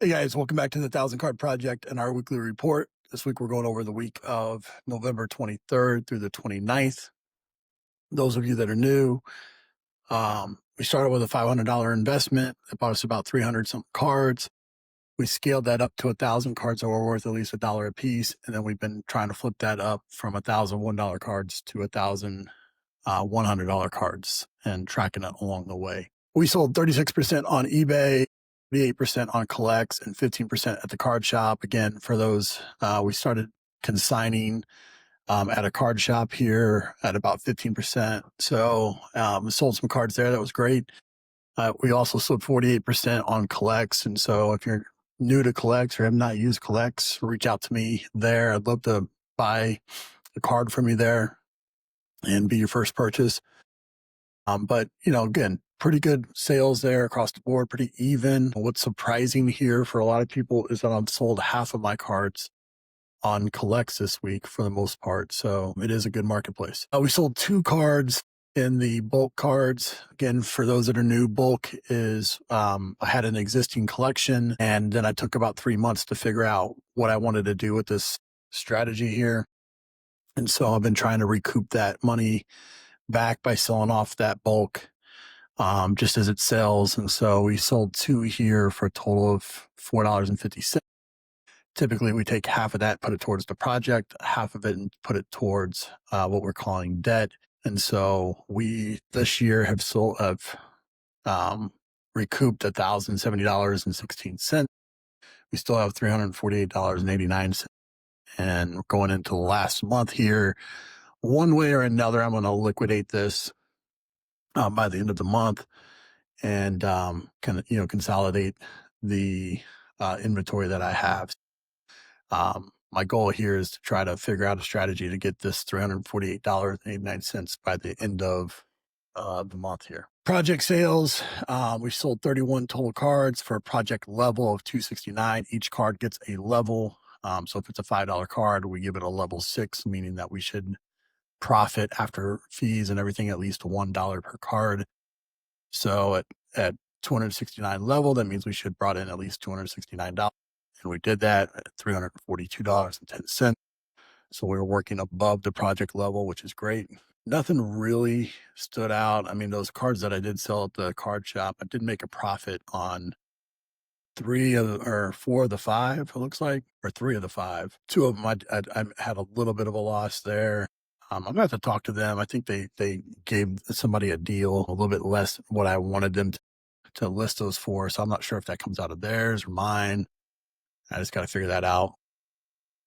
Hey guys, welcome back to the 1,000 Card Project and our weekly report. This week we're going over the week of November 23rd through the 29th. Those of you that are new, we started with a $500 investment. It bought us about 300 something cards. We scaled that up to 1,000 cards that were worth at least $1 a piece. And then we've been trying to flip that up from 1,000 $1 cards to 1,000 $100 cards and tracking it along the way. We sold 36% on eBay, 38% on CollX, and 15% at the card shop. Again, for those, we started consigning at a card shop here at about 15%. So we sold some cards there. That was great. We also sold 48% on CollX. And so if you're new to CollX or have not used CollX, reach out to me there. I'd love to buy a card from you there and be your first purchase. But, again, pretty good sales there across the board, pretty even. What's surprising here for a lot of people is that I've sold half of my cards on CollX this week for the most part. So it is a good marketplace. We sold 2 cards in the bulk cards. Again, for those that are new, bulk is I had an existing collection, and then I took about 3 months to figure out what I wanted to do with this strategy here. And so I've been trying to recoup that money back by selling off that bulk just as it sells. And so we sold 2 here for a total of $4.50. Typically, we take half of that, put it towards the project, half of it, and put it towards what we're calling debt. And so we this year have recouped $1,070.16. We still have $348.89. And we're going into the last month here. One way or another, I'm going to liquidate this by the end of the month and consolidate the inventory that I have. My goal here is to try to figure out a strategy to get this $348.89 by the end of the month here. Project sales, we sold 31 total cards for a project level of 269. Each card gets a level. So if it's a $5 card, we give it a level 6, meaning that we should profit after fees and everything at least $1 per card. So at 269 level, that means we should brought in at least $269. And we did that at $342.10. So we were working above the project level, which is great. Nothing really stood out. I mean, those cards that I did sell at the card shop, I did make a profit on 4 of the 5, it looks like, or 3 of the 5. 2 of them, I had a little bit of a loss there. I'm going to have to talk to them. I think they gave somebody a deal a little bit less than what I wanted them to list those for. So I'm not sure if that comes out of theirs or mine. I just got to figure that out.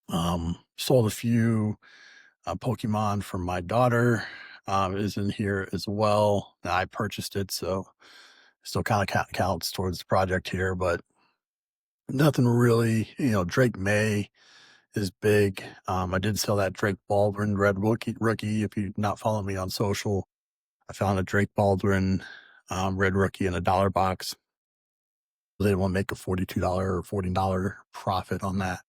Sold a few Pokemon from my daughter. Is in here as well. I purchased it, so still kind of counts towards the project here, but nothing really. Drake May is big. I did sell that Drake Baldwin Red Rookie. If you're not following me on social, I found a Drake Baldwin Red Rookie in a dollar box. They want to make a $42 or $40 profit on that.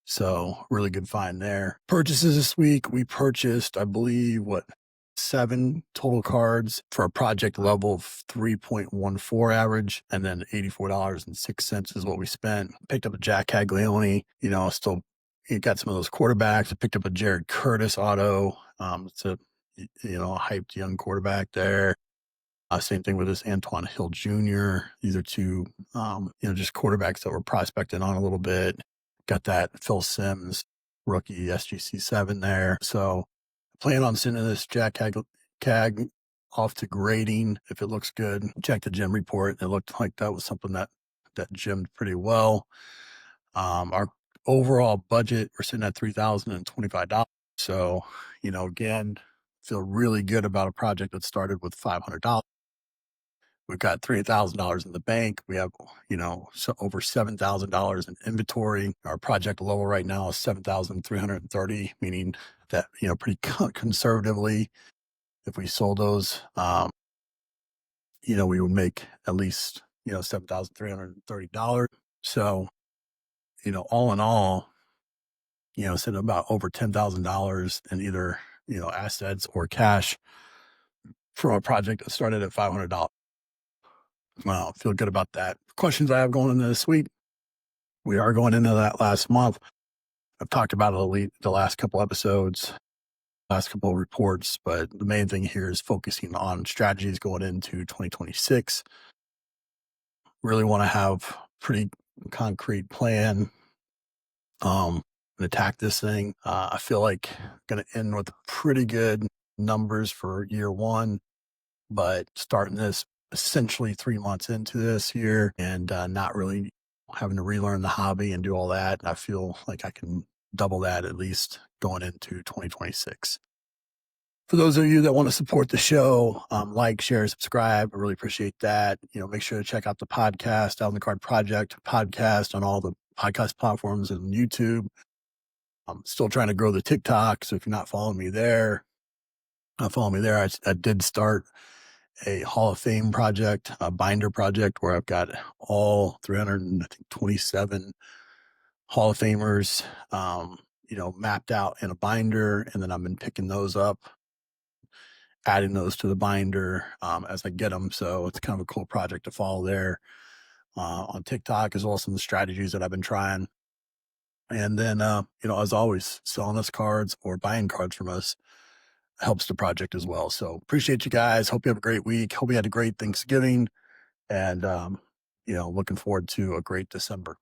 So really good find there. Purchases this week. We purchased, I believe, 7 total cards for a project level of 3.14 average, and then $84.06 is what we spent. Picked up a Jack Caglione, still you got some of those quarterbacks. I picked up a Jared Curtis auto. It's a hyped young quarterback there. Same thing with this Antoine Hill Jr. These are 2, just quarterbacks that were prospected on a little bit. Got that Phil Simms rookie SGC7 there. So plan on sending this Jack Cag off to grading if it looks good. Check the gym report. It looked like that was something that gymmed pretty well. Our overall budget, we're sitting at $3,025. So, again, feel really good about a project that started with $500. We've got $3,000 in the bank. We have, over $7,000 in inventory. Our project level right now is 7,330, meaning that, pretty conservatively, if we sold those, we would make at least, $7,330. So, all in all, sitting about over $10,000 in either, assets or cash from a project that started at $500. Wow, feel good about that. Questions I have going into this week? we are going into that last month. I've talked about it the last couple episodes, last couple of reports, but the main thing here is focusing on strategies going into 2026. Really want to have pretty concrete plan, and attack this thing. I feel like going to end with pretty good numbers for year one, but starting this essentially 3 months into this year and not really having to relearn the hobby and do all that, I feel like I can double that at least going into 2026. For those of you that want to support the show, like, share, subscribe. I really appreciate that. Make sure to check out the podcast, Out in the Card Project podcast on all the podcast platforms and YouTube. I'm still trying to grow the TikTok. So if you're not following me there, follow me there. I did start a Hall of Fame project, a binder project where I've got all 327 Hall of Famers, mapped out in a binder. And then I've been picking those up, adding those to the binder as I get them. So it's kind of a cool project to follow there on TikTok, as well as some of the strategies that I've been trying. And then, as always, selling us cards or buying cards from us helps the project as well. So appreciate you guys. Hope you have a great week. Hope you had a great Thanksgiving, and, looking forward to a great December.